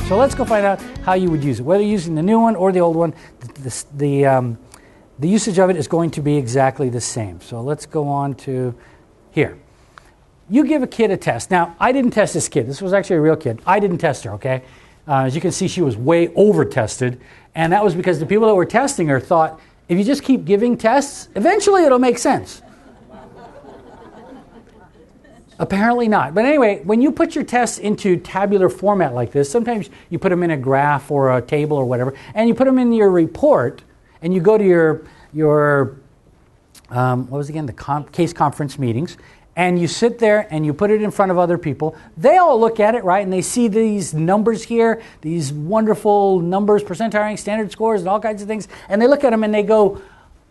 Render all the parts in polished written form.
So let's go find out how you would use it. Whether you're using the new one or the old one, the usage of it is going to be exactly the same. So let's go on to here. You give a kid a test. Now, I didn't test this kid. This was actually a real kid. I didn't test her, okay? As you can see, she was way over-tested. And that was because the people that were testing her thought, if you just keep giving tests, eventually it'll make sense. Apparently not. But anyway, when you put your tests into tabular format like this, sometimes you put them in a graph or a table or whatever, and you put them in your report, and you go to your what was it again, the case conference meetings, and you sit there and you put it in front of other people. They all look at it, right, and they see these numbers here, these wonderful numbers, percentile rank, standard scores, and all kinds of things, and they look at them and they go,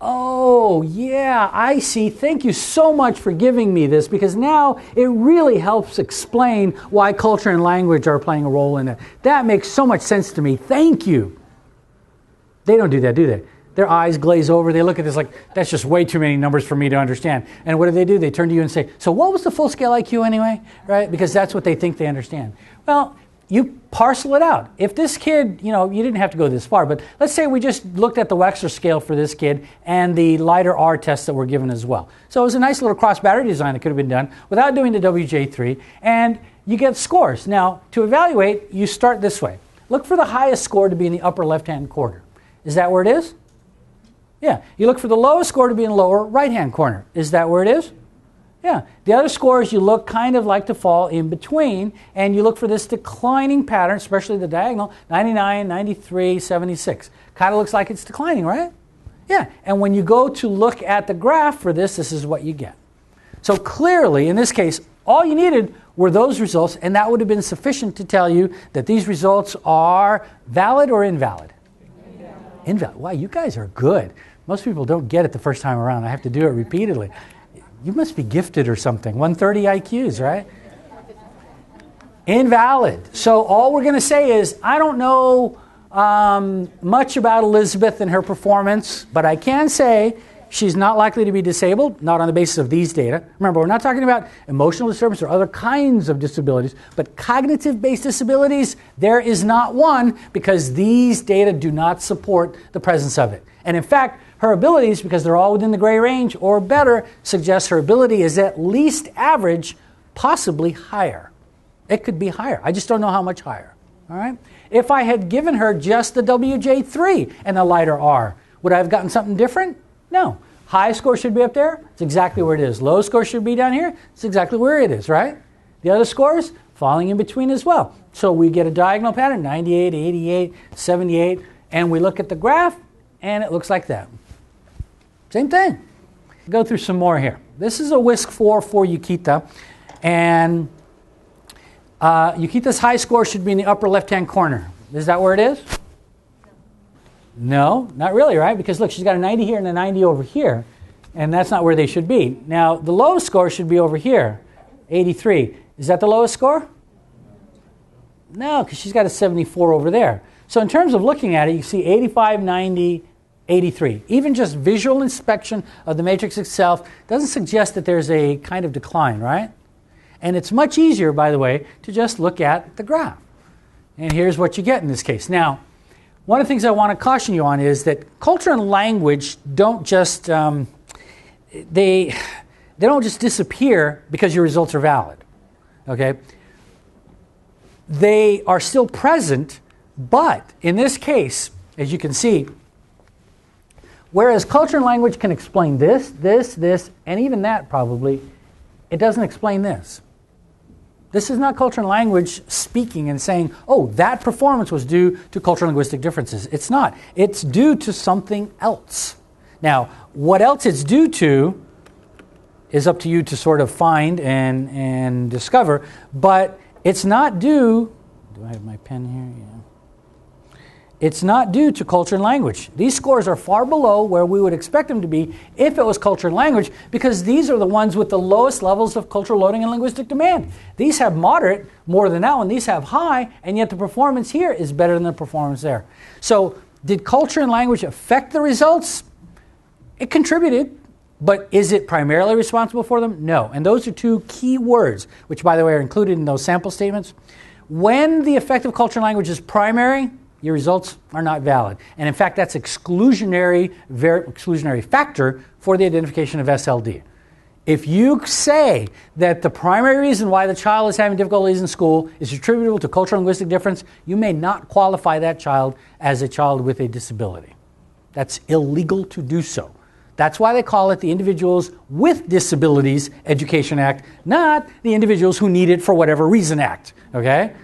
oh, yeah, I see. Thank you so much for giving me this, because now it really helps explain why culture and language are playing a role in it. That makes so much sense to me. Thank you. They don't do that, do they? Their eyes glaze over. They look at this like, that's just way too many numbers for me to understand. And what do? They turn to you and say, so what was the full scale IQ anyway? Right? Because that's what they think they understand. Well, you parcel it out. If this kid, you didn't have to go this far, but let's say we just looked at the Wechsler scale for this kid and the lighter R tests that were given as well. So it was a nice little cross-battery design that could have been done without doing the WJ3, and you get scores. Now, to evaluate, you start this way. Look for the highest score to be in the upper left-hand corner. Is that where it is? Yeah. You look for the lowest score to be in the lower right-hand corner. Is that where it is? Yeah. The other scores you look kind of like to fall in between, and you look for this declining pattern, especially the diagonal, 99, 93, 76. Kind of looks like it's declining, right? Yeah. And when you go to look at the graph for this, this is what you get. So clearly, in this case, all you needed were those results, and that would have been sufficient to tell you that these results are valid or invalid? Invalid. Wow, you guys are good. Most people don't get it the first time around. I have to do it repeatedly. You must be gifted or something. 130 IQs, right? Invalid. So all we're going to say is, I don't know much about Elizabeth and her performance, but I can say she's not likely to be disabled, not on the basis of these data. Remember, we're not talking about emotional disturbance or other kinds of disabilities, but cognitive-based disabilities, there is not one, because these data do not support the presence of it. And in fact, her abilities, because they're all within the gray range or better, suggest her ability is at least average, possibly higher. It could be higher. I just don't know how much higher. All right? If I had given her just the WJ3 and a lighter R, would I have gotten something different? No. High score should be up there. It's exactly where it is. Low score should be down here. It's exactly where it is, right? The other scores falling in between as well. So we get a diagonal pattern, 98, 88, 78, and we look at the graph, and it looks like that. Same thing. Go through some more here. This is a WISC-4 for Yukita, and Yukita's high score should be in the upper left-hand corner. Is that where it is? No, not really, right? Because look, she's got a 90 here and a 90 over here, and that's not where they should be. Now, the lowest score should be over here, 83. Is that the lowest score? No, because she's got a 74 over there. So in terms of looking at it, you see 85, 90, 83. Even just visual inspection of the matrix itself doesn't suggest that there's a kind of decline, right? And it's much easier, by the way, to just look at the graph. And here's what you get in this case. Now, one of the things I want to caution you on is that culture and language don't just they don't just disappear because your results are valid. Okay? They are still present, but in this case, as you can see, whereas culture and language can explain this, and even that probably, it doesn't explain this. This is not culture and language speaking and saying, oh, that performance was due to cultural linguistic differences. It's not. It's due to something else. Now, what else it's due to is up to you to sort of find and discover, but it's not due, do I have my pen here? Yeah. It's not due to culture and language. These scores are far below where we would expect them to be if it was culture and language, because these are the ones with the lowest levels of cultural loading and linguistic demand. These have moderate, more than that one. These have high, and yet the performance here is better than the performance there. So did culture and language affect the results? It contributed, but is it primarily responsible for them? No. And those are two key words, which, by the way, are included in those sample statements. when the effective culture and language is primary, your results are not valid. And in fact, that's exclusionary factor for the identification of SLD. If you say that the primary reason why the child is having difficulties in school is attributable to cultural linguistic difference, you may not qualify that child as a child with a disability. That's illegal to do so. That's why they call it the Individuals with Disabilities Education Act, not the Individuals Who Need It for Whatever Reason Act, okay?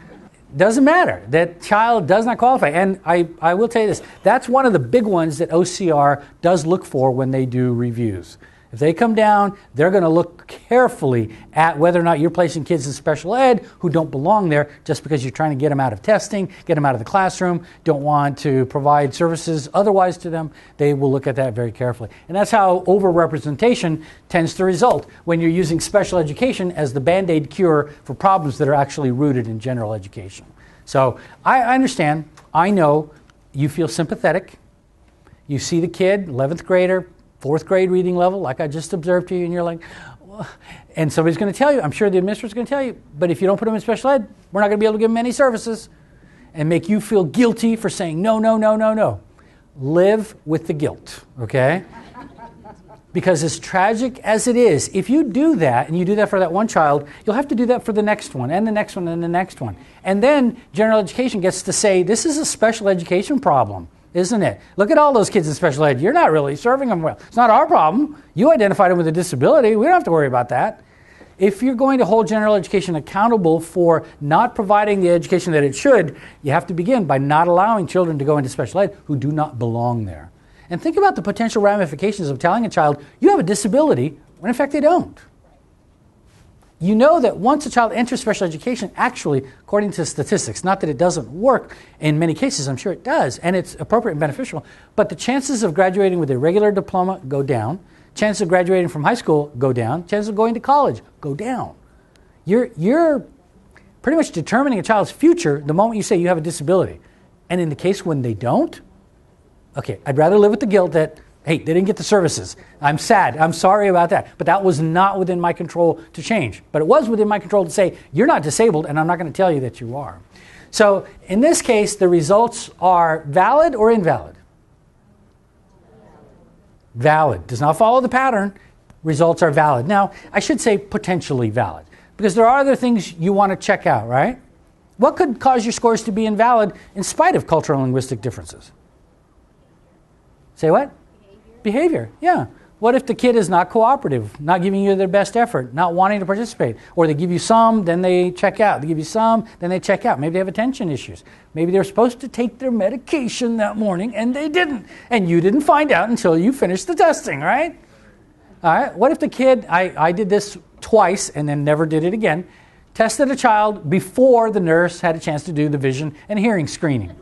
Doesn't matter. That child does not qualify. And I will tell you this, that's one of the big ones that OCR does look for when they do reviews. If they come down, they're going to look carefully at whether or not you're placing kids in special ed who don't belong there just because you're trying to get them out of testing, get them out of the classroom, don't want to provide services otherwise to them. They will look at that very carefully. And that's how overrepresentation tends to result when you're using special education as the Band-Aid cure for problems that are actually rooted in general education. So I understand. I know you feel sympathetic. You see the kid, 11th grader, 4th grade reading level, like I just observed to you, and you're like, well, and somebody's going to tell you, I'm sure the administrator's going to tell you, but if you don't put them in special ed, we're not going to be able to give them any services, and make you feel guilty for saying no, no, no, no, no. Live with the guilt, okay? Because as tragic as it is, if you do that, and you do that for that one child, you'll have to do that for the next one, and the next one, and the next one. And then general education gets to say, this is a special education problem. Isn't it? Look at all those kids in special ed. You're not really serving them well. It's not our problem. You identified them with a disability. We don't have to worry about that. If you're going to hold general education accountable for not providing the education that it should, you have to begin by not allowing children to go into special ed who do not belong there. And think about the potential ramifications of telling a child, you have a disability, when in fact they don't. You know that once a child enters special education, actually, according to statistics, not that it doesn't work, in many cases I'm sure it does, and it's appropriate and beneficial, but the chances of graduating with a regular diploma go down, chances of graduating from high school go down, chances of going to college go down. You're pretty much determining a child's future the moment you say you have a disability. And in the case when they don't, okay, I'd rather live with the guilt that, hey, they didn't get the services. I'm sad. I'm sorry about that. But that was not within my control to change. But it was within my control to say, you're not disabled, and I'm not going to tell you that you are. So in this case, the results are valid or invalid? Valid. Does not follow the pattern. Results are valid. Now, I should say potentially valid, because there are other things you want to check out, right? What could cause your scores to be invalid in spite of cultural and linguistic differences? Say what? Behavior, yeah. What if the kid is not cooperative, not giving you their best effort, not wanting to participate? Or they give you some, then they check out. They give you some, then they check out. Maybe they have attention issues. Maybe they're supposed to take their medication that morning and they didn't. And you didn't find out until you finished the testing, right? All right. What if the kid, I did this twice and then never did it again, tested a child before the nurse had a chance to do the vision and hearing screening.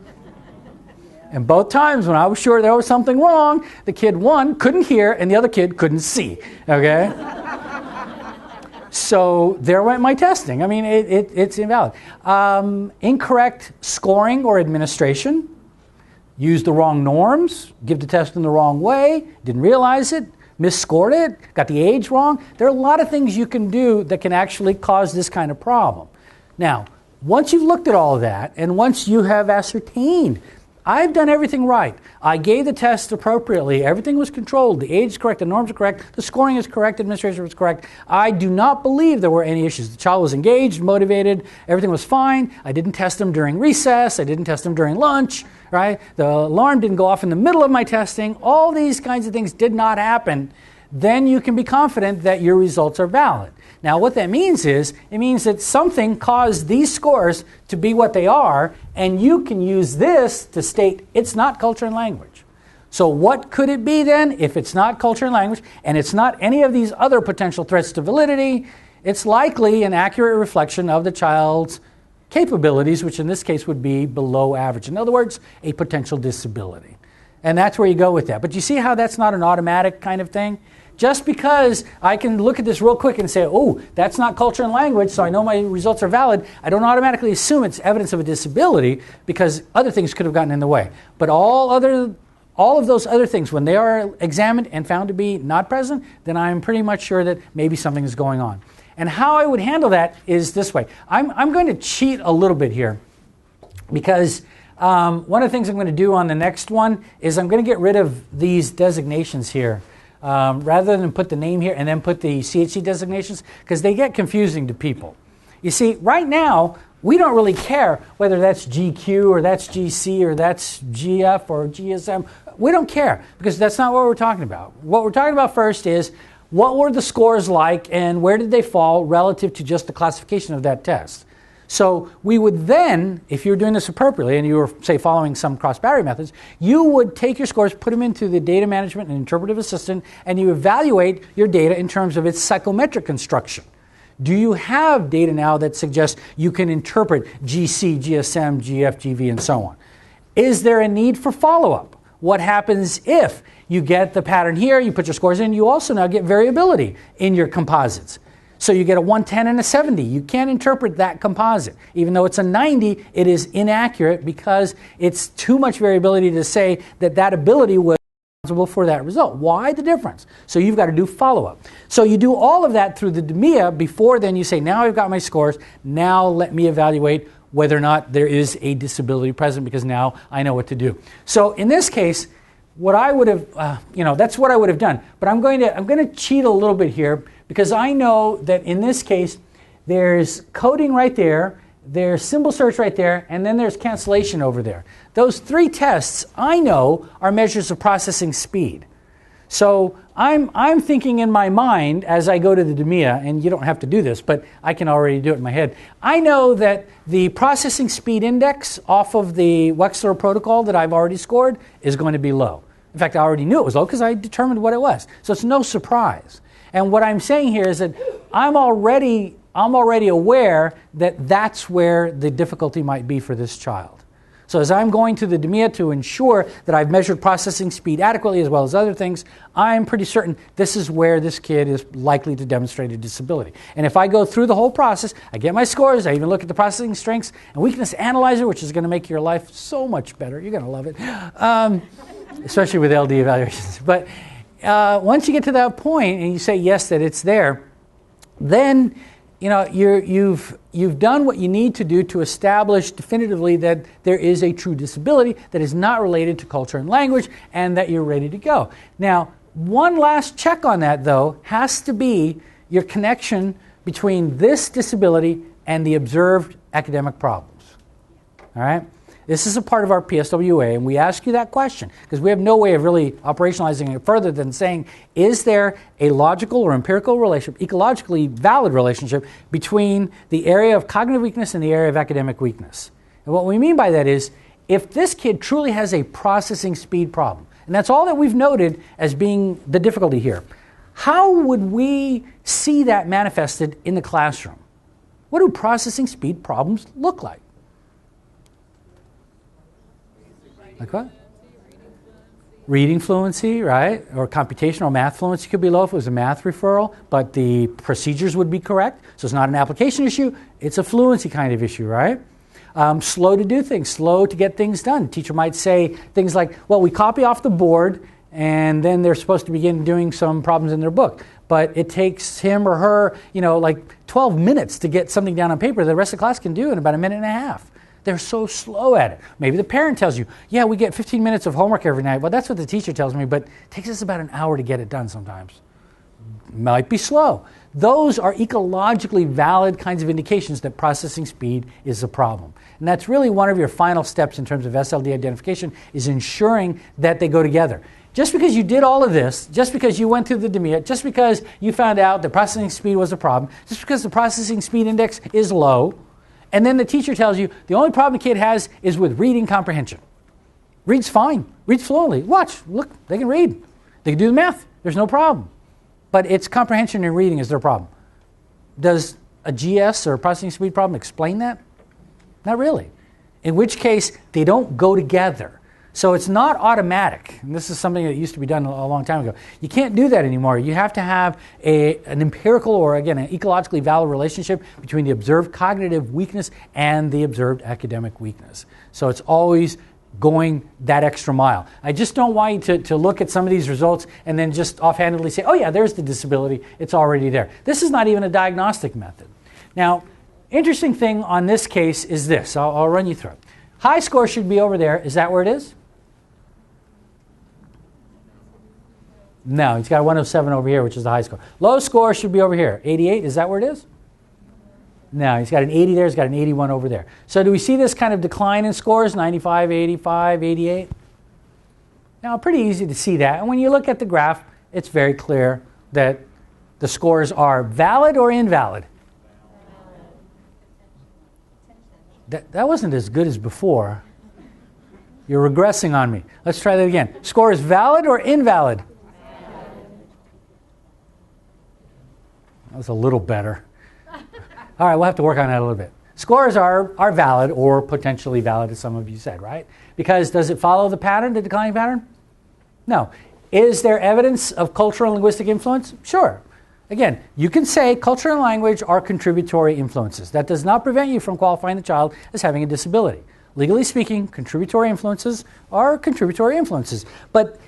And both times when I was sure there was something wrong, the kid, one, couldn't hear, and the other kid couldn't see, okay? So there went my testing. I mean, it's invalid. Incorrect scoring or administration, used the wrong norms, give the test in the wrong way, didn't realize it, misscored it, got the age wrong. There are a lot of things you can do that can actually cause this kind of problem. Now, once you've looked at all of that, and once you have ascertained I've done everything right. I gave the test appropriately. Everything was controlled. The age is correct. The norms are correct. The scoring is correct. The administration was correct. I do not believe there were any issues. The child was engaged, motivated. Everything was fine. I didn't test them during recess. I didn't test them during lunch, right? The alarm didn't go off in the middle of my testing. All these kinds of things did not happen. Then you can be confident that your results are valid. Now, what that means is, it means that something caused these scores to be what they are, and you can use this to state it's not culture and language. So what could it be then if it's not culture and language, and it's not any of these other potential threats to validity? It's likely an accurate reflection of the child's capabilities, which in this case would be below average. In other words, a potential disability. And that's where you go with that. But you see how that's not an automatic kind of thing? Just because I can look at this real quick and say, oh, that's not culture and language, so I know my results are valid, I don't automatically assume it's evidence of a disability because other things could have gotten in the way. But all of those other things, when they are examined and found to be not present, then I'm pretty much sure that maybe something is going on. And how I would handle that is this way. I'm going to cheat a little bit here because one of the things I'm going to do on the next one is I'm going to get rid of these designations here. Rather than put the name here and then put the CHC designations, because they get confusing to people. You see, right now, we don't really care whether that's GQ or that's GC or that's GF or GSM. We don't care, because that's not what we're talking about. What we're talking about first is, what were the scores like and where did they fall relative to just the classification of that test? So we would then, if you were doing this appropriately and you were, say, following some cross-boundary methods, you would take your scores, put them into the data management and interpretive assistant, and you evaluate your data in terms of its psychometric construction. Do you have data now that suggests you can interpret GC, GSM, GF, GV, and so on? Is there a need for follow-up? What happens if you get the pattern here, you put your scores in, you also now get variability in your composites. So you get a 110 and a 70. You can't interpret that composite. Even though it's a 90, it is inaccurate because it's too much variability to say that that ability was responsible for that result. Why the difference? So you've got to do follow-up. So you do all of that through the DMIA before then you say, now I've got my scores, now let me evaluate whether or not there is a disability present, because now I know what to do. So in this case, what I would have, that's what I would have done. But I'm going to cheat a little bit here, because I know that in this case, there's coding right there, there's symbol search right there, and then there's cancellation over there. Those three tests, I know, are measures of processing speed. So I'm thinking in my mind as I go to the DMIA, and you don't have to do this, but I can already do it in my head. I know that the processing speed index off of the Wechsler protocol that I've already scored is going to be low. In fact, I already knew it was low because I determined what it was. So it's no surprise. And what I'm saying here is that I'm already aware that that's where the difficulty might be for this child. So as I'm going to the DMIA to ensure that I've measured processing speed adequately as well as other things, I'm pretty certain this is where this kid is likely to demonstrate a disability. And if I go through the whole process, I get my scores, I even look at the processing strengths and weakness analyzer, which is going to make your life so much better. You're going to love it, especially with LD evaluations. But once you get to that point and you say yes that it's there, then you've done what you need to do to establish definitively that there is a true disability that is not related to culture and language, and that you're ready to go. Now, one last check on that, though, has to be your connection between this disability and the observed academic problems. All right? This is a part of our PSWA, and we ask you that question because we have no way of really operationalizing it further than saying, is there a logical or empirical relationship, ecologically valid relationship between the area of cognitive weakness and the area of academic weakness? And what we mean by that is, if this kid truly has a processing speed problem, and that's all that we've noted as being the difficulty here, how would we see that manifested in the classroom? What do processing speed problems look like? Like what? Reading fluency, right? Or computational math fluency could be low if it was a math referral, but the procedures would be correct. So it's not an application issue, it's a fluency kind of issue, right? Slow to do things, slow to get things done. The teacher might say things like, well, we copy off the board and then they're supposed to begin doing some problems in their book. But it takes him or her, like 12 minutes to get something down on paper that the rest of the class can do in about a minute and a half. They're so slow at it. Maybe the parent tells you, yeah, we get 15 minutes of homework every night. Well, that's what the teacher tells me, but it takes us about an hour to get it done sometimes. Might be slow. Those are ecologically valid kinds of indications that processing speed is a problem. And that's really one of your final steps in terms of SLD identification, is ensuring that they go together. Just because you did all of this, just because you went through the DMIA, just because you found out that processing speed was a problem, just because the processing speed index is low, and then the teacher tells you the only problem the kid has is with reading comprehension. Reads fine, reads fluently. Watch, look, they can read. They can do the math, there's no problem. But it's comprehension and reading is their problem. Does a GS or a processing speed problem explain that? Not really. In which case, they don't go together. So it's not automatic. And this is something that used to be done a long time ago. You can't do that anymore. You have to have an empirical or, again, an ecologically valid relationship between the observed cognitive weakness and the observed academic weakness. So it's always going that extra mile. I just don't want you to look at some of these results and then just offhandedly say, oh yeah, there's the disability, it's already there. This is not even a diagnostic method. Now, interesting thing on this case is this. I'll run you through it. High score should be over there. Is that where it is? No, he's got a 107 over here, which is the high score. Low score should be over here. 88, is that where it is? No, he's got an 80 there, he's got an 81 over there. So do we see this kind of decline in scores, 95, 85, 88? Now, pretty easy to see that. And when you look at the graph, it's very clear that the scores are valid or invalid. That wasn't as good as before. You're regressing on me. Let's try that again. Score is valid or invalid? That was a little better. All right, we'll have to work on that a little bit. Scores are valid or potentially valid, as some of you said, right? Because does it follow the pattern, the declining pattern? No. Is there evidence of cultural and linguistic influence? Sure. Again, you can say culture and language are contributory influences. That does not prevent you from qualifying the child as having a disability. Legally speaking, contributory influences are contributory influences. But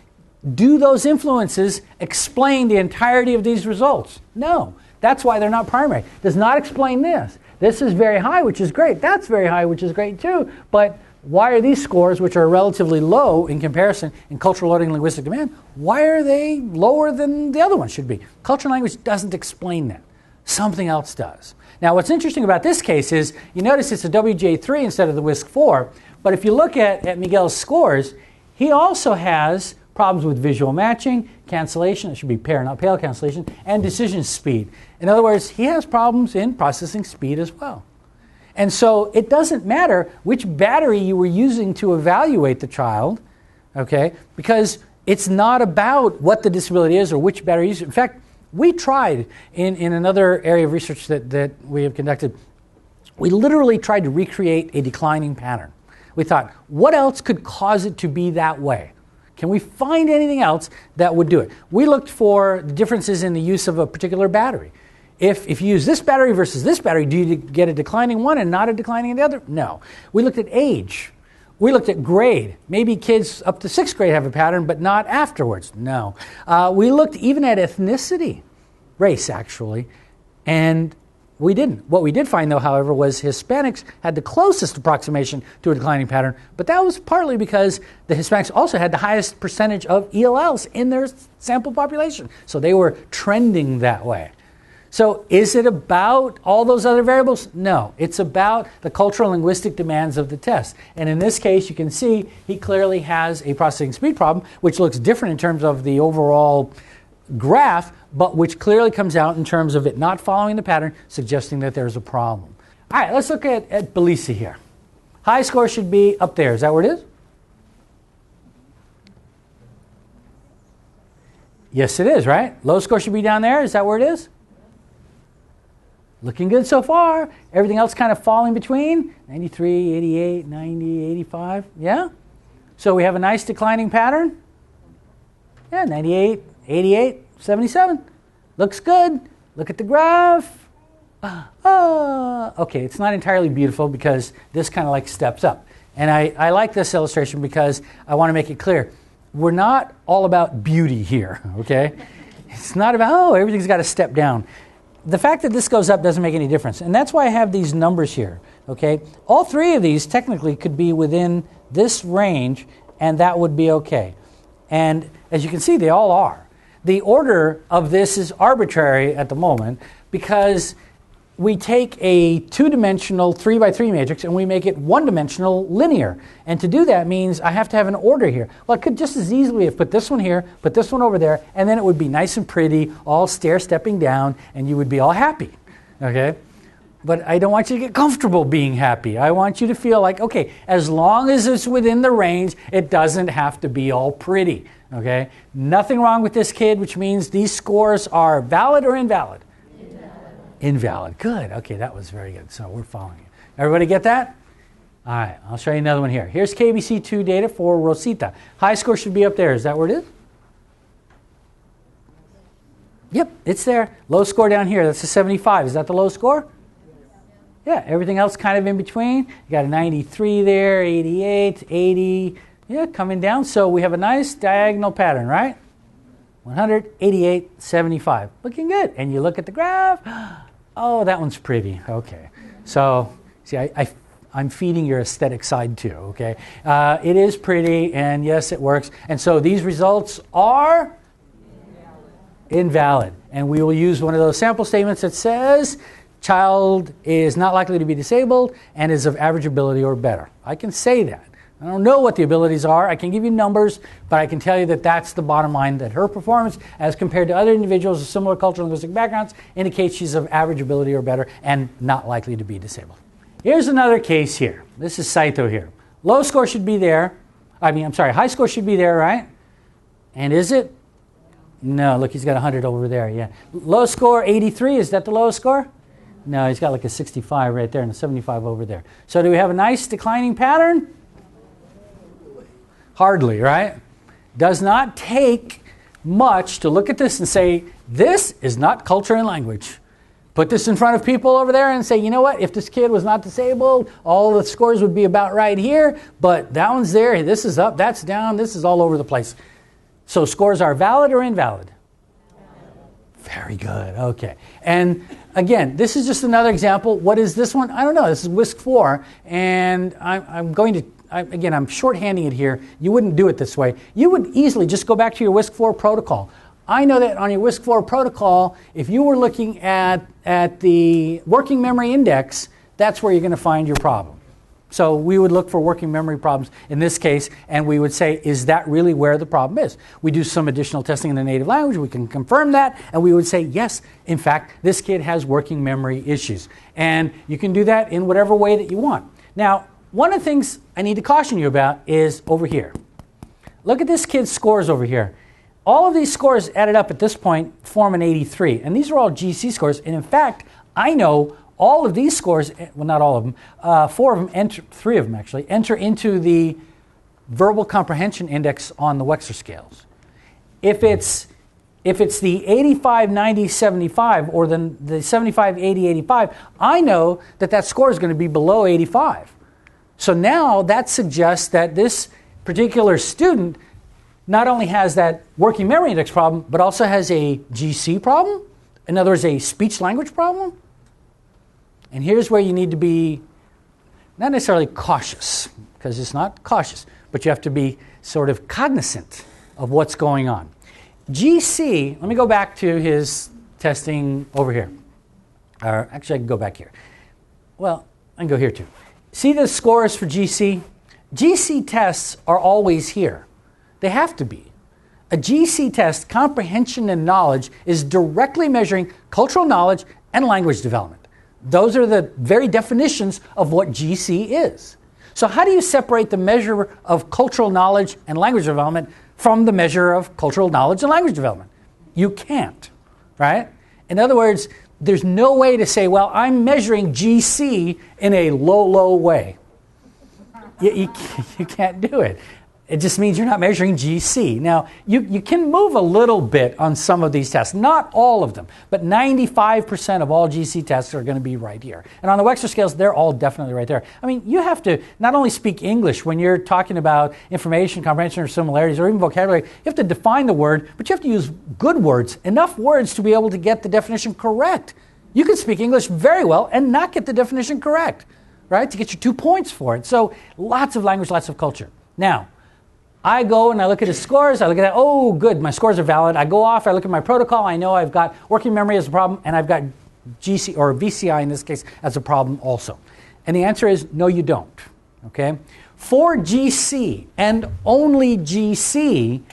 do those influences explain the entirety of these results? No. That's why they're not primary. Does not explain this. This is very high, which is great. That's very high, which is great too. But why are these scores, which are relatively low in comparison in cultural loading and linguistic demand, why are they lower than the other ones should be? Culture and language doesn't explain that. Something else does. Now, what's interesting about this case is you notice it's a WJ3 instead of the WISC-4. But if you look at Miguel's scores, he also has problems with visual matching, cancellation, it should be pair, not pale cancellation, and decision speed. In other words, he has problems in processing speed as well. And so it doesn't matter which battery you were using to evaluate the child, okay, because it's not about what the disability is or which battery you use. In fact, we tried in another area of research that we have conducted, we literally tried to recreate a declining pattern. We thought, what else could cause it to be that way? Can we find anything else that would do it? We looked for the differences in the use of a particular battery. If you use this battery versus this battery, do you get a declining one and not a declining in the other? No. We looked at age. We looked at grade. Maybe kids up to 6th grade have a pattern, but not afterwards. No. We looked even at ethnicity, race actually, and we didn't. What we did find, though, however, was Hispanics had the closest approximation to a declining pattern, but that was partly because the Hispanics also had the highest percentage of ELLs in their sample population. So they were trending that way. So is it about all those other variables? No. It's about the cultural and linguistic demands of the test. And in this case, you can see he clearly has a processing speed problem, which looks different in terms of the overall graph, but which clearly comes out in terms of it not following the pattern, suggesting that there's a problem. All right, let's look at Belisi here. High score should be up there. Is that where it is? Yes, it is, right? Low score should be down there. Is that where it is? Looking good so far. Everything else kind of falling between. 93, 88, 90, 85. Yeah? So we have a nice declining pattern. Yeah, 98, 88, 77. Looks good. Look at the graph. Okay, it's not entirely beautiful because this kind of like steps up. And I like this illustration because I want to make it clear. We're not all about beauty here, okay? It's not about, oh, everything's got to step down. The fact that this goes up doesn't make any difference. And that's why I have these numbers here, okay? All three of these technically could be within this range, and that would be okay. And as you can see, they all are. The order of this is arbitrary at the moment because we take a two-dimensional 3x3 matrix and we make it one-dimensional linear. And to do that means I have to have an order here. Well, I could just as easily have put this one here, put this one over there, and then it would be nice and pretty, all stair-stepping down, and you would be all happy, okay? But I don't want you to get comfortable being happy. I want you to feel like, okay, as long as it's within the range, it doesn't have to be all pretty, okay? Nothing wrong with this kid, which means these scores are valid or invalid? Invalid. Good. Okay, that was very good. So we're following you. Everybody get that? All right, I'll show you another one here. Here's KBC2 data for Rosita. High score should be up there. Is that where it is? Yep, it's there. Low score down here. That's a 75. Is that the low score? Yeah, everything else kind of in between. You got a 93 there, 88, 80, yeah, coming down. So we have a nice diagonal pattern, right? 188, 75. Looking good. And you look at the graph. Oh, that one's pretty. Okay. So, see, I'm feeding your aesthetic side too, okay? It is pretty, and yes, it works. And so these results are invalid. And we will use one of those sample statements that says, child is not likely to be disabled and is of average ability or better. I can say that. I don't know what the abilities are. I can give you numbers, but I can tell you that that's the bottom line, that her performance as compared to other individuals of similar cultural and linguistic backgrounds indicates she's of average ability or better and not likely to be disabled. Here's another case here. This is Saito here. Low score should be there. High score should be there, right? And is it? No, look, he's got 100 over there, yeah. Low score, 83, is that the lowest score? No, he's got like a 65 right there and a 75 over there. So do we have a nice declining pattern? Hardly, right? Does not take much to look at this and say, this is not culture and language. Put this in front of people over there and say, you know what, if this kid was not disabled, all the scores would be about right here, but that one's there, this is up, that's down, this is all over the place. So scores are valid or invalid? Very good, okay. And again, this is just another example. What is this one? I don't know, this is WISC 4, and I'm shorthanding it here. You wouldn't do it this way. You would easily just go back to your WISC 4 protocol. I know that on your WISC 4 protocol, if you were looking at the working memory index, that's where you're going to find your problem. So we would look for working memory problems in this case, and we would say, is that really where the problem is? We do some additional testing in the native language. We can confirm that, and we would say, yes, in fact, this kid has working memory issues. And you can do that in whatever way that you want. Now, one of the things I need to caution you about is over here. Look at this kid's scores over here. All of these scores added up at this point form an 83, and these are all GC scores. And in fact, I know all of these scores, well, not all of them, three of them actually, enter into the verbal comprehension index on the Wechsler scales. If it's the 85, 90, 75, or the 75, 80, 85, I know that score is going to be below 85. So now that suggests that this particular student not only has that working memory index problem, but also has a GC problem. In other words, a speech language problem. And here's where you need to be not necessarily cautious, because it's not cautious, but you have to be sort of cognizant of what's going on. GC, let me go back to his testing over here. Or actually, I can go back here. Well, I can go here too. See the scores for GC? GC tests are always here. They have to be. A GC test, comprehension and knowledge, is directly measuring cultural knowledge and language development. Those are the very definitions of what GC is. So how do you separate the measure of cultural knowledge and language development from the measure of cultural knowledge and language development? You can't, right? In other words, there's no way to say, well, I'm measuring GC in a low way. You can't do it. It just means you're not measuring GC. Now, you can move a little bit on some of these tests, not all of them, but 95% of all GC tests are going to be right here. And on the Wechsler scales, they're all definitely right there. I mean, you have to not only speak English when you're talking about information, comprehension, or similarities, or even vocabulary. You have to define the word, but you have to use good words, enough words to be able to get the definition correct. You can speak English very well and not get the definition correct, right, to get your 2 points for it. So lots of language, lots of culture. Now, I go and I look at his scores, I look at that, oh good, my scores are valid. I go off, I look at my protocol, I know I've got working memory as a problem, and I've got GC, or VCI in this case, as a problem also. And the answer is, no you don't, okay? For GC, and only GC,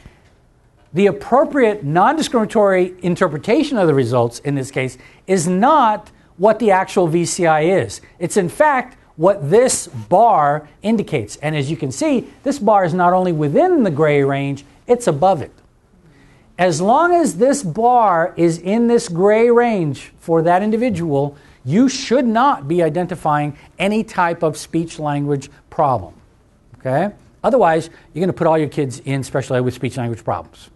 the appropriate non-discriminatory interpretation of the results in this case is not what the actual VCI is. It's in fact what this bar indicates. And as you can see, this bar is not only within the gray range, it's above it. As long as this bar is in this gray range for that individual, you should not be identifying any type of speech language problem. Okay? Otherwise, you're going to put all your kids in special ed with speech language problems.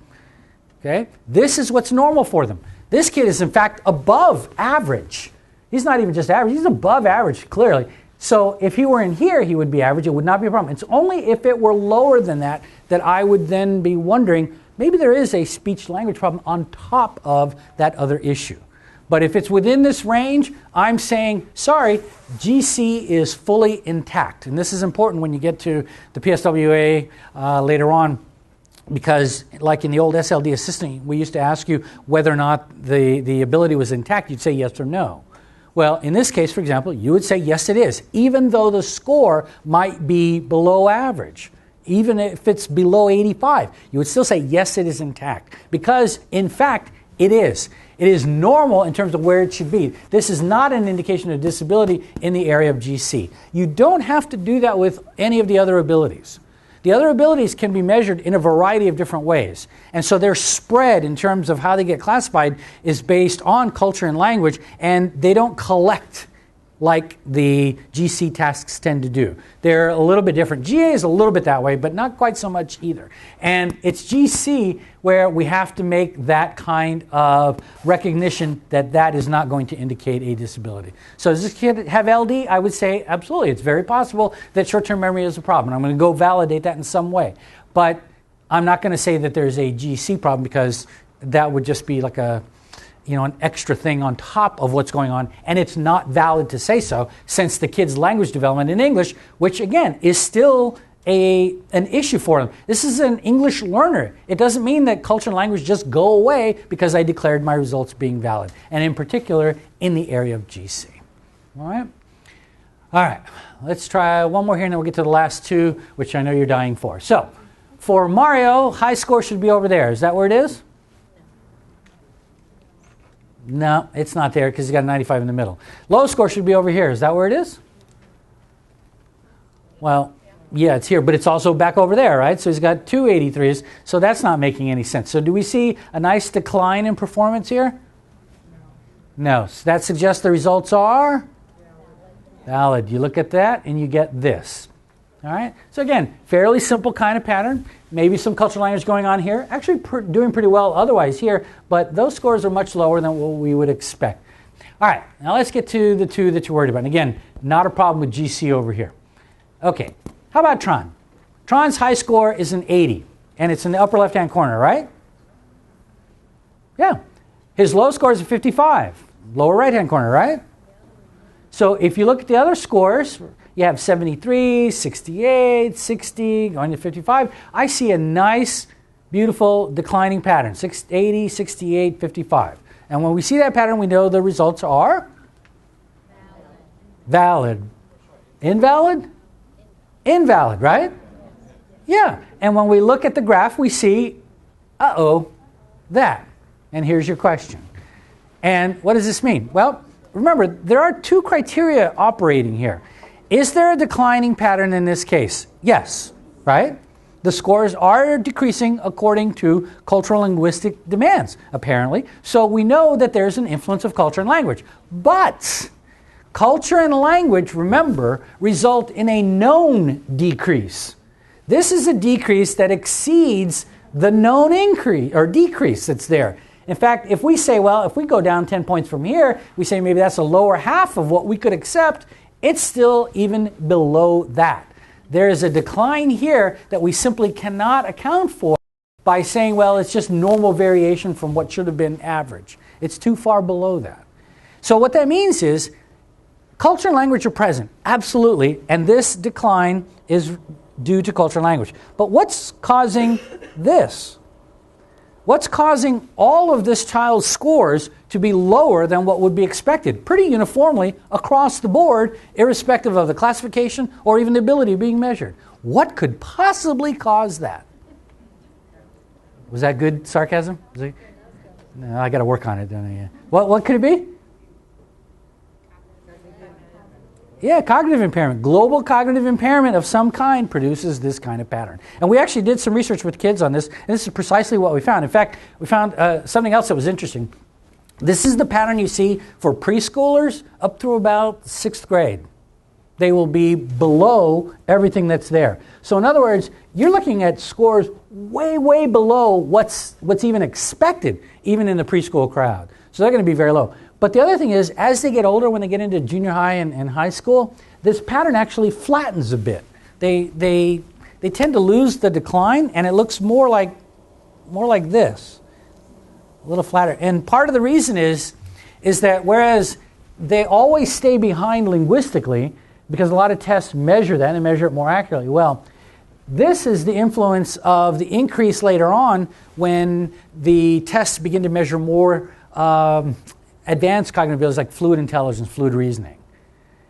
Okay? This is what's normal for them. This kid is in fact above average. He's not even just average. He's above average, clearly. So if he were in here, he would be average. It would not be a problem. It's only if it were lower than that that I would then be wondering, maybe there is a speech-language problem on top of that other issue. But if it's within this range, I'm saying, sorry, GC is fully intact. And this is important when you get to the PSWA later on, because like in the old SLD assistant, we used to ask you whether or not the ability was intact. You'd say yes or no. Well, in this case, for example, you would say yes, it is, even though the score might be below average. Even if it's below 85, you would still say yes, it is intact, because in fact, it is. It is normal in terms of where it should be. This is not an indication of disability in the area of GC. You don't have to do that with any of the other abilities. The other abilities can be measured in a variety of different ways. And so their spread in terms of how they get classified is based on culture and language, and they don't collect like the GC tasks tend to do. They're a little bit different. GA is a little bit that way, but not quite so much either. And it's GC where we have to make that kind of recognition that that is not going to indicate a disability. So does this kid have LD? I would say absolutely. It's very possible that short-term memory is a problem. I'm going to go validate that in some way. But I'm not going to say that there's a GC problem, because that would just be like an extra thing on top of what's going on, and it's not valid to say so, since the kid's language development in English, which again is still an issue for them. This is an English learner. It doesn't mean that culture and language just go away because I declared my results being valid, and in particular in the area of GC. All right, let's try one more here, and then we'll get to the last two, which I know you're dying for. So for Mario, high score should be over there. Is that where it is? No, it's not there because he's got a 95 in the middle. Low score should be over here. Is that where it is? Well, yeah, it's here, but it's also back over there, right? So he's got two 83s, so that's not making any sense. So do we see a nice decline in performance here? No. So that suggests the results are valid. You look at that and you get this. All right. So again, fairly simple kind of pattern. Maybe some cultural language going on here. Actually doing pretty well otherwise here, but those scores are much lower than what we would expect. All right. Now let's get to the two that you're worried about. And again, not a problem with GC over here. Okay. How about Tron? Tron's high score is an 80, and it's in the upper left-hand corner, right? Yeah. His low score is a 55, lower right-hand corner, right? So if you look at the other scores, you have 73, 68, 60, going to 55. I see a nice, beautiful declining pattern, 80, 68, 55. And when we see that pattern, we know the results are valid. Invalid? Invalid, right? Yeah. And when we look at the graph, we see, that. And here's your question. And what does this mean? Well, remember, there are two criteria operating here. Is there a declining pattern in this case? Yes, right? The scores are decreasing according to cultural linguistic demands, apparently. So we know that there's an influence of culture and language. But culture and language, remember, result in a known decrease. This is a decrease that exceeds the known increase or decrease that's there. In fact, if we say, well, if we go down 10 points from here, we say maybe that's a lower half of what we could accept, it's still even below that. There is a decline here that we simply cannot account for by saying, well, it's just normal variation from what should have been average. It's too far below that. So what that means is culture and language are present, absolutely, and this decline is due to culture and language. But what's causing this? What's causing all of this child's scores to be lower than what would be expected, pretty uniformly across the board, irrespective of the classification or even the ability being measured? What could possibly cause that? Was that good sarcasm? No, I got to work on it, don't I? What could it be? Yeah, cognitive impairment. Global cognitive impairment of some kind produces this kind of pattern. And we actually did some research with kids on this, and this is precisely what we found. In fact, we found something else that was interesting. This is the pattern you see for preschoolers up through about 6th grade. They will be below everything that's there. So in other words, you're looking at scores way, way below what's even expected, even in the preschool crowd. So they're going to be very low. But the other thing is, as they get older, when they get into junior high and high school, this pattern actually flattens a bit. They tend to lose the decline, and it looks more like this, a little flatter. And part of the reason is that whereas they always stay behind linguistically, because a lot of tests measure that and measure it more accurately. Well, this is the influence of the increase later on when the tests begin to measure more advanced cognitive abilities like fluid intelligence, fluid reasoning.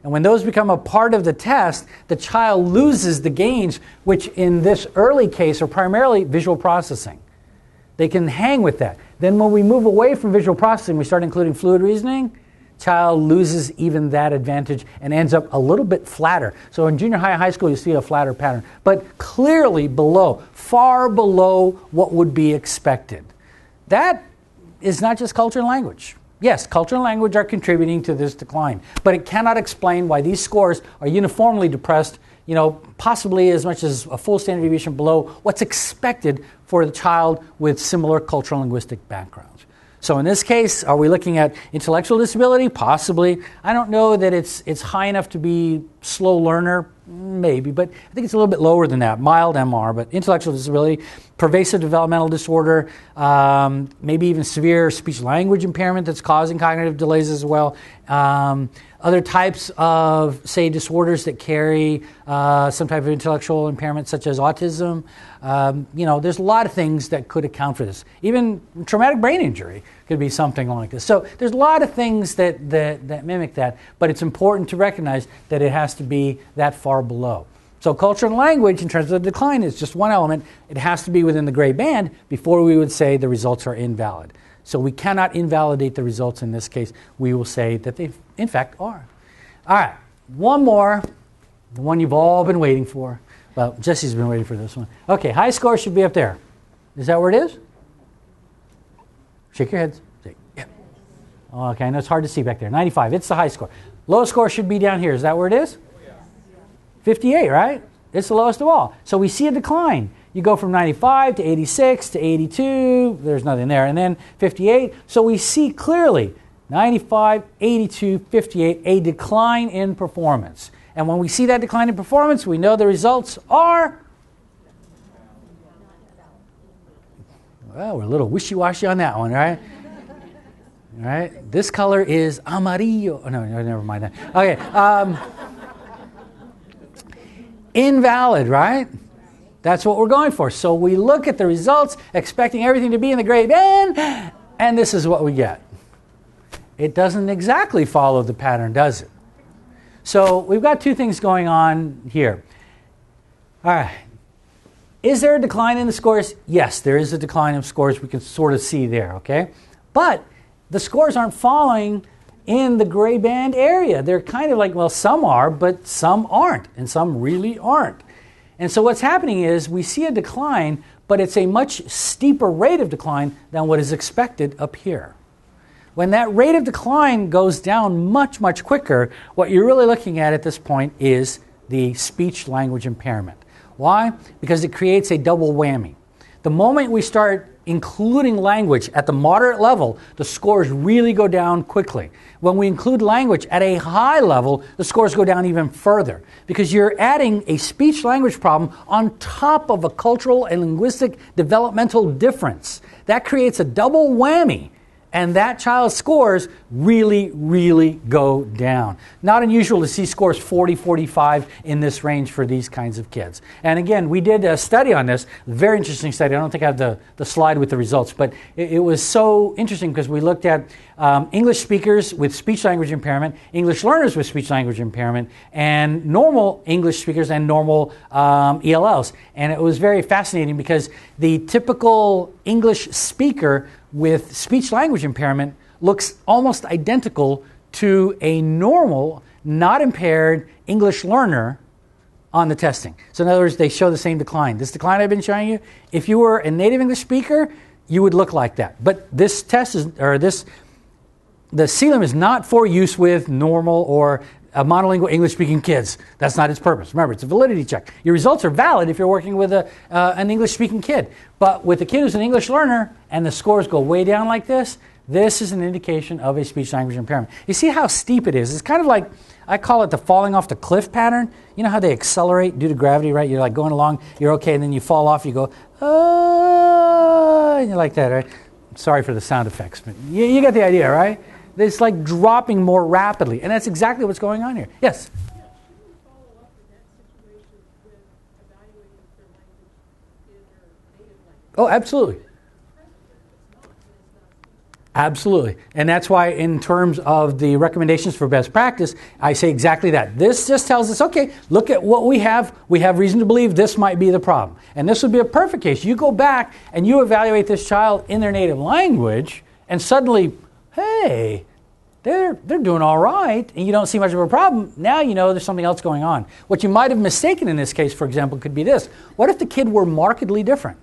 And when those become a part of the test, the child loses the gains, which in this early case are primarily visual processing. They can hang with that. Then when we move away from visual processing, we start including fluid reasoning, child loses even that advantage and ends up a little bit flatter. So in junior high, high school, you see a flatter pattern, but clearly below, far below what would be expected. That is not just culture and language. Yes, culture and language are contributing to this decline, but it cannot explain why these scores are uniformly depressed, possibly as much as a full standard deviation below what's expected for the child with similar cultural and linguistic backgrounds. So in this case, are we looking at intellectual disability? Possibly. I don't know that it's high enough to be slow learner, maybe, but I think it's a little bit lower than that, mild MR, but intellectual disability, pervasive developmental disorder, maybe even severe speech-language impairment that's causing cognitive delays as well. Other types of, say, disorders that carry some type of intellectual impairment, such as autism. There's a lot of things that could account for this. Even traumatic brain injury could be something like this. So there's a lot of things that mimic that, but it's important to recognize that it has to be that far below. So culture and language, in terms of the decline, is just one element. It has to be within the gray band before we would say the results are invalid. So we cannot invalidate the results in this case. We will say that they, in fact, are. All right, one more, the one you've all been waiting for. Well, Jesse's been waiting for this one. Okay, high score should be up there. Is that where it is? Shake your heads. Yeah. Okay, I know it's hard to see back there. 95, it's the high score. Low score should be down here. Is that where it is? 58, right? It's the lowest of all. So we see a decline. You go from 95 to 86 to 82. There's nothing there. And then 58. So we see clearly 95, 82, 58, a decline in performance. And when we see that decline in performance, we know the results are... Well, we're a little wishy-washy on that one, right? All right. This color is amarillo. Oh, no, never mind that. Okay. Invalid, right? That's what we're going for. So we look at the results, expecting everything to be in the gray band, and this is what we get. It doesn't exactly follow the pattern, does it? So we've got two things going on here. All right. Is there a decline in the scores? Yes, there is a decline of scores. We can sort of see there, okay? But the scores aren't falling in the gray band area. They're kind of like, well, some are, but some aren't, and some really aren't. And so what's happening is we see a decline, but it's a much steeper rate of decline than what is expected up here. When that rate of decline goes down much, much quicker, what you're really looking at this point is the speech-language impairment. Why? Because it creates a double whammy. The moment we start including language at the moderate level, the scores really go down quickly. When we include language at a high level, the scores go down even further because you're adding a speech-language problem on top of a cultural and linguistic developmental difference. That creates a double whammy, and that child's scores really, really go down. Not unusual to see scores 40, 45 in this range for these kinds of kids. And again, we did a study on this, very interesting study. I don't think I have the slide with the results, but it was so interesting because we looked at English speakers with speech-language impairment, English learners with speech-language impairment, and normal English speakers and normal ELLs. And it was very fascinating because the typical English speaker with speech-language impairment looks almost identical to a normal, not impaired English learner on the testing. So in other words, they show the same decline. This decline I've been showing you, if you were a native English speaker, you would look like that. But this test is, the CLIM is not for use with normal or monolingual English-speaking kids. That's not its purpose. Remember, it's a validity check. Your results are valid if you're working with an English-speaking kid. But with a kid who's an English learner and the scores go way down like this, this is an indication of a speech-language impairment. You see how steep it is? It's kind of like, I call it the falling off the cliff pattern. You know how they accelerate due to gravity, right? You're like going along, you're okay, and then you fall off, you go, and you're like that, right? Sorry for the sound effects, but you get the idea, right? It's like dropping more rapidly, and that's exactly what's going on here. Yes? Oh, absolutely. Absolutely. And that's why in terms of the recommendations for best practice, I say exactly that. This just tells us, okay, look at what we have. We have reason to believe this might be the problem. And this would be a perfect case. You go back and you evaluate this child in their native language, and suddenly, hey, they're doing all right, and you don't see much of a problem. Now you know there's something else going on. What you might have mistaken in this case, for example, could be this. What if the kid were markedly different?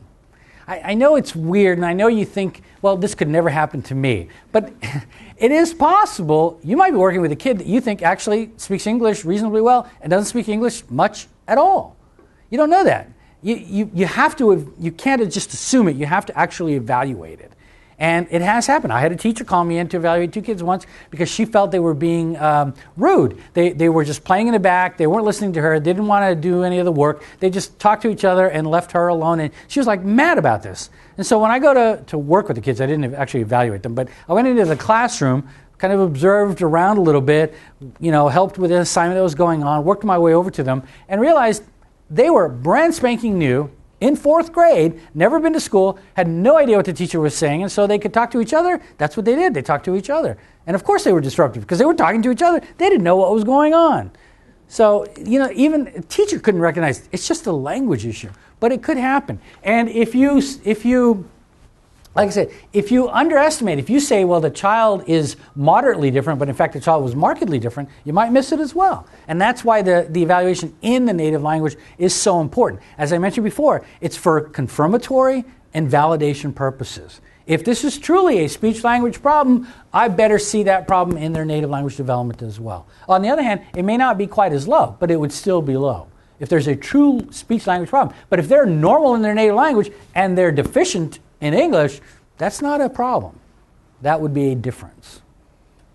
I know it's weird, and I know you think, well, this could never happen to me. But it is possible you might be working with a kid that you think actually speaks English reasonably well and doesn't speak English much at all. You don't know that. You have to, you can't just assume it. You have to actually evaluate it. And it has happened. I had a teacher call me in to evaluate 2 kids once because she felt they were being rude. They were just playing in the back. They weren't listening to her. They didn't want to do any of the work. They just talked to each other and left her alone. And she was like mad about this. And so when I go to work with the kids, I didn't actually evaluate them, but I went into the classroom, kind of observed around a little bit, helped with the assignment that was going on, worked my way over to them, and realized they were brand spanking new, in 4th grade, never been to school, had no idea what the teacher was saying, and so they could talk to each other. That's what they did. They talked to each other. And of course they were disruptive because they were talking to each other. They didn't know what was going on. So, even a teacher couldn't recognize it's just a language issue, but it could happen. And if you like I said, if you underestimate, if you say, well, the child is moderately different, but in fact the child was markedly different, you might miss it as well. And that's why the evaluation in the native language is so important. As I mentioned before, it's for confirmatory and validation purposes. If this is truly a speech-language problem, I better see that problem in their native language development as well. On the other hand, it may not be quite as low, but it would still be low if there's a true speech-language problem. But if they're normal in their native language and they're deficient in English, that's not a problem. That would be a difference.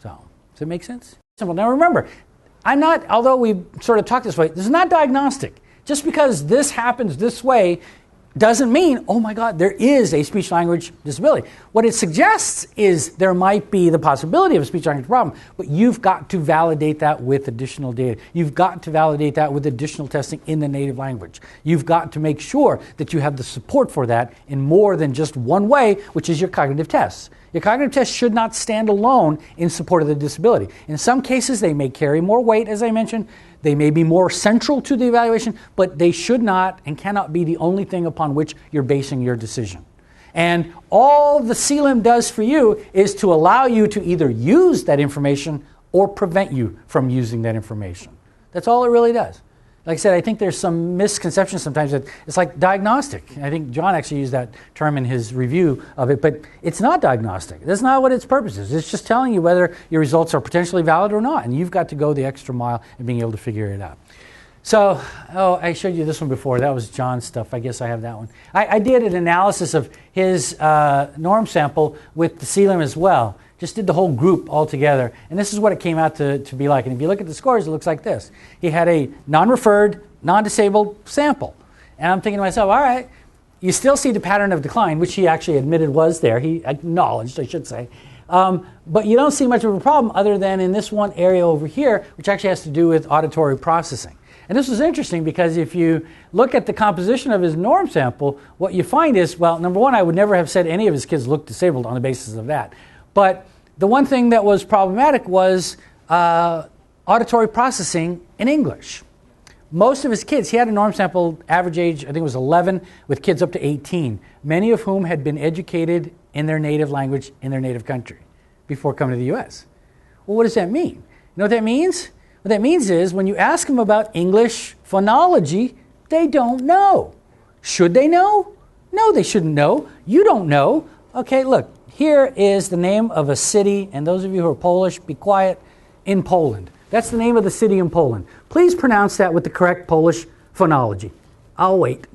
So, does it make sense? Simple. Now remember, although we sort of talk this way, this is not diagnostic. Just because this happens this way doesn't mean, oh my God, there is a speech-language disability. What it suggests is there might be the possibility of a speech-language problem, but you've got to validate that with additional data. You've got to validate that with additional testing in the native language. You've got to make sure that you have the support for that in more than just one way, which is your cognitive tests. Your cognitive tests should not stand alone in support of the disability. In some cases, they may carry more weight, as I mentioned. They may be more central to the evaluation, but they should not and cannot be the only thing upon which you're basing your decision. And all the CLIM does for you is to allow you to either use that information or prevent you from using that information. That's all it really does. Like I said, I think there's some misconception sometimes that it's like diagnostic. I think John actually used that term in his review of it, but it's not diagnostic. That's not what its purpose is. It's just telling you whether your results are potentially valid or not, and you've got to go the extra mile in being able to figure it out. So, I showed you this one before. That was John's stuff. I guess I have that one. I did an analysis of his norm sample with the CLIM as well. Just did the whole group all together. And this is what it came out to be like. And if you look at the scores, it looks like this. He had a non-referred, non-disabled sample. And I'm thinking to myself, all right, you still see the pattern of decline, which he actually admitted was there. He acknowledged, I should say. But you don't see much of a problem other than in this one area over here, which actually has to do with auditory processing. And this was interesting because if you look at the composition of his norm sample, what you find is, well, number one, I would never have said any of his kids looked disabled on the basis of that. But the one thing that was problematic was auditory processing in English. Most of his kids, he had a norm sample, average age, I think it was 11, with kids up to 18, many of whom had been educated in their native language in their native country before coming to the U.S. Well, what does that mean? You know what that means? What that means is when you ask them about English phonology, they don't know. Should they know? No, they shouldn't know. You don't know. Okay, look, here is the name of a city, and those of you who are Polish, be quiet, in Poland. That's the name of the city in Poland. Please pronounce that with the correct Polish phonology. I'll wait.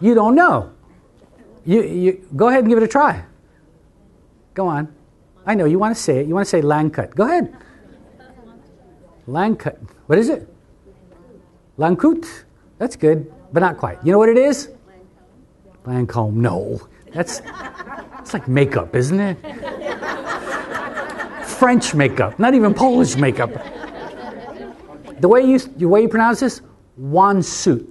You don't know. You go ahead and give it a try. Go on. I know you want to say it. You want to say Langkut. Go ahead. Langkut. What is it? Langkut. That's good, but not quite. You know what it is? Lancome. No. It's like makeup, isn't it? French makeup, not even Polish makeup. The way you pronounce this, Wansuit.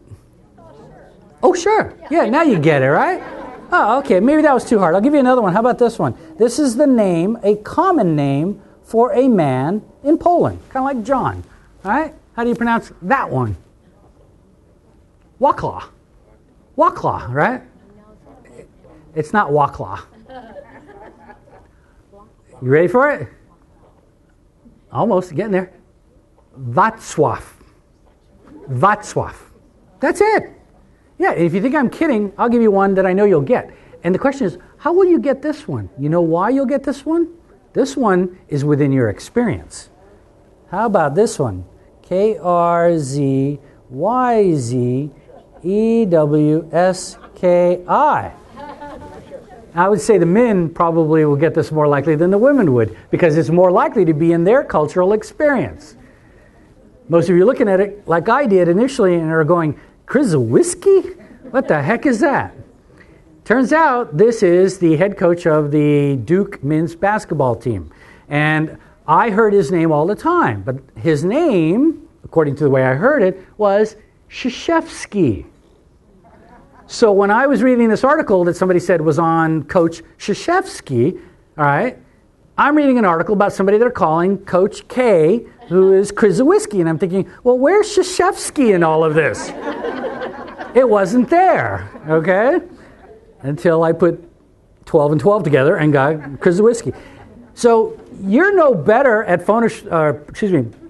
Oh, sure. Yeah, now you get it, right? Oh, okay. Maybe that was too hard. I'll give you another one. How about this one? This is the name, a common name for a man in Poland, kind of like John. All right? How do you pronounce that one? Wakla. Wakla, right? It's not Wakla. You ready for it? Almost getting there. Wacław. Wacław. That's it. Yeah, if you think I'm kidding, I'll give you one that I know you'll get. And the question is, how will you get this one? You know why you'll get this one? This one is within your experience. How about this one? KRZYZEWSKI. I would say the men probably will get this more likely than the women would, because it's more likely to be in their cultural experience. Most of you are looking at it like I did initially and are going, Krzyzewski? What the heck is that? Turns out this is the head coach of the Duke men's basketball team. And I heard his name all the time, but his name, according to the way I heard it, was Krzyzewski. So when I was reading this article that somebody said was on Coach Krzyzewski, all right, I'm reading an article about somebody they're calling Coach K, who is Krzyzewski, and I'm thinking, well, where's Krzyzewski in all of this? It wasn't there, okay? Until I put 12 and 12 together and got Krzyzewski. So you're no better at Polish phonology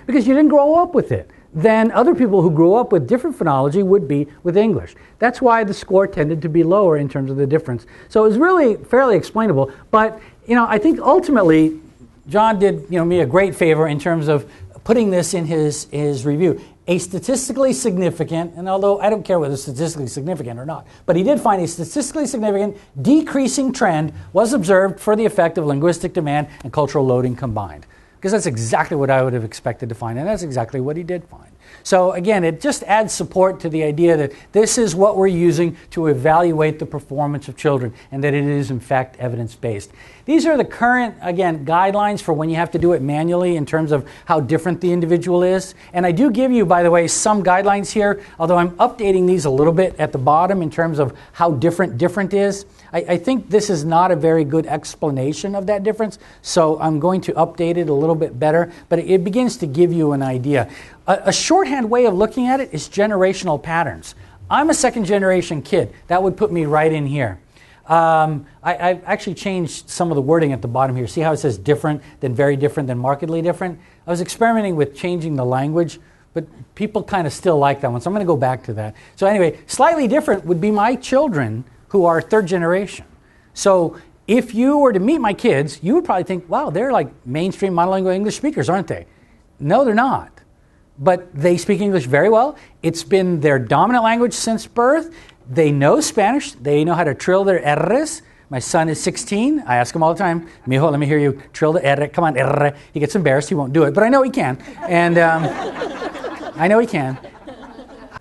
because you didn't grow up with it than other people who grew up with different phonology would be with English. That's why the score tended to be lower in terms of the difference. So it was really fairly explainable. But I think ultimately John did me a great favor in terms of putting this in his review. A statistically significant, and although I don't care whether it's statistically significant or not, but he did find a statistically significant decreasing trend was observed for the effect of linguistic demand and cultural loading combined. Because that's exactly what I would have expected to find, and that's exactly what he did find. So again, it just adds support to the idea that this is what we're using to evaluate the performance of children, and that it is in fact evidence-based. These are the current, again, guidelines for when you have to do it manually in terms of how different the individual is. And I do give you, by the way, some guidelines here, although I'm updating these a little bit at the bottom in terms of how different is. I think this is not a very good explanation of that difference, so I'm going to update it a little bit better, but it begins to give you an idea. A shorthand way of looking at it is generational patterns. I'm a second generation kid. That would put me right in here. I've actually changed some of the wording at the bottom here. See how it says different, then very different, then markedly different? I was experimenting with changing the language, but people kind of still like that one, so I'm going to go back to that. So anyway, slightly different would be my children who are third generation. So if you were to meet my kids, you would probably think, wow, they're like mainstream monolingual English speakers, aren't they? No, they're not. But they speak English very well. It's been their dominant language since birth. They know Spanish. They know how to trill their R's. My son is 16. I ask him all the time, Mijo, let me hear you trill the R. Come on, R. He gets embarrassed. He won't do it. But I know he can. And I know he can.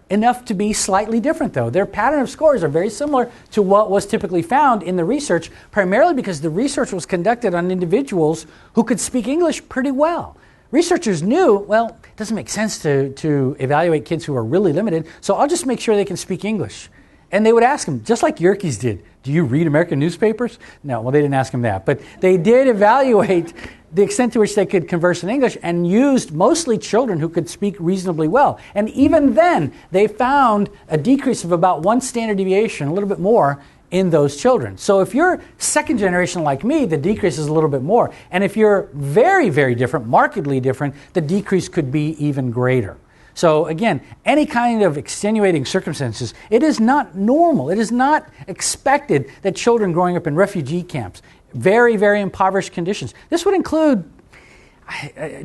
Enough to be slightly different, though. Their pattern of scores are very similar to what was typically found in the research, primarily because the research was conducted on individuals who could speak English pretty well. Researchers knew, well, it doesn't make sense to evaluate kids who are really limited, so I'll just make sure they can speak English. And they would ask them, just like Yerkes did, do you read American newspapers? No, well, they didn't ask him that. But they did evaluate the extent to which they could converse in English and used mostly children who could speak reasonably well. And even then, they found a decrease of about 1 standard deviation, a little bit more, in those children. So if you're second generation like me, the decrease is a little bit more. And if you're very, very different, markedly different, the decrease could be even greater. So again, any kind of extenuating circumstances, it is not normal. It is not expected that children growing up in refugee camps, very, very impoverished conditions. This would include,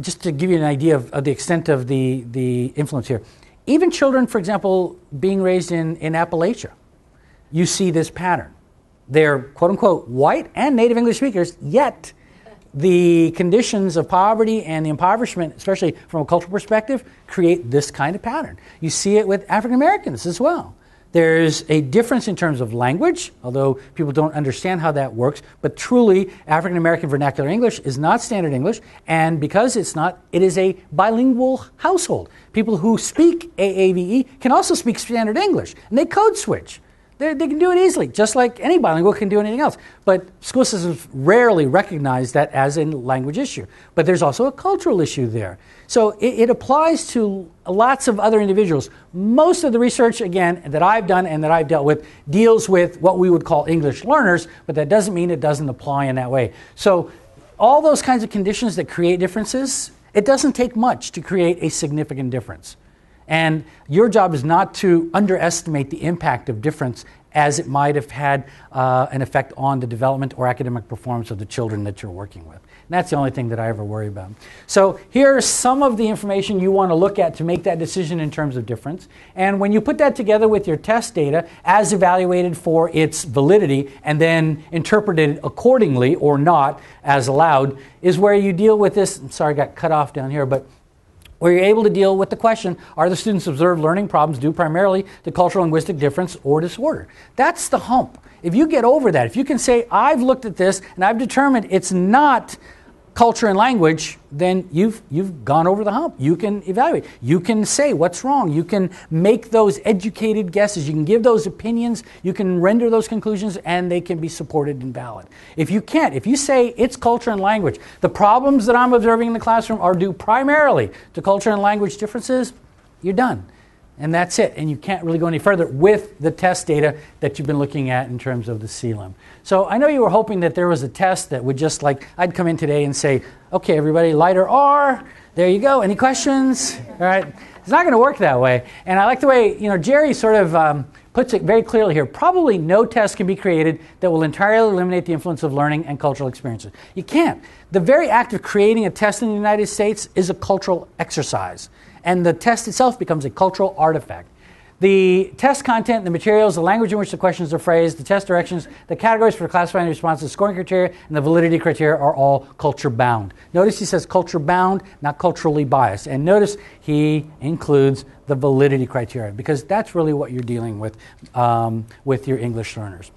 just to give you an idea of the extent of the influence here, even children, for example, being raised in Appalachia. you see this pattern. They're quote-unquote white and native English speakers, yet the conditions of poverty and the impoverishment, especially from a cultural perspective, create this kind of pattern. You see it with African Americans as well. There's a difference in terms of language, although people don't understand how that works, but truly African American vernacular English is not standard English, and because it's not, it is a bilingual household. People who speak AAVE can also speak standard English, and they code switch. They can do it easily, just like any bilingual can do anything else. But school systems rarely recognize that as a language issue. But there's also a cultural issue there. So it applies to lots of other individuals. Most of the research, again, that I've done and that I've dealt with deals with what we would call English learners, but that doesn't mean it doesn't apply in that way. So all those kinds of conditions that create differences, it doesn't take much to create a significant difference. And your job is not to underestimate the impact of difference as it might have had an effect on the development or academic performance of the children that you're working with. And that's the only thing that I ever worry about. So here's some of the information you want to look at to make that decision in terms of difference. And when you put that together with your test data as evaluated for its validity and then interpreted accordingly or not as allowed, is where you deal with this. I'm sorry, I got cut off down here, but where you're able to deal with the question, are the students' observed learning problems due primarily to cultural linguistic difference or disorder? That's the hump. If you get over that, if you can say, I've looked at this and I've determined it's not culture and language, then you've gone over the hump. You can evaluate. You can say what's wrong. You can make those educated guesses. You can give those opinions. You can render those conclusions, and they can be supported and valid. If you can't, if you say it's culture and language, the problems that I'm observing in the classroom are due primarily to culture and language differences, you're done. And that's it. And you can't really go any further with the test data that you've been looking at in terms of the CLIM. So I know you were hoping that there was a test that would just like, I'd come in today and say, okay, everybody, lighter R, there you go. Any questions? All right. It's not going to work that way. And I like the way, Jerry sort of puts it very clearly here. Probably no test can be created that will entirely eliminate the influence of learning and cultural experiences. You can't. The very act of creating a test in the United States is a cultural exercise. And the test itself becomes a cultural artifact. The test content, the materials, the language in which the questions are phrased, the test directions, the categories for classifying the responses, scoring criteria, and the validity criteria are all culture-bound. Notice he says culture-bound, not culturally biased. And notice he includes the validity criteria, because that's really what you're dealing with your English learners.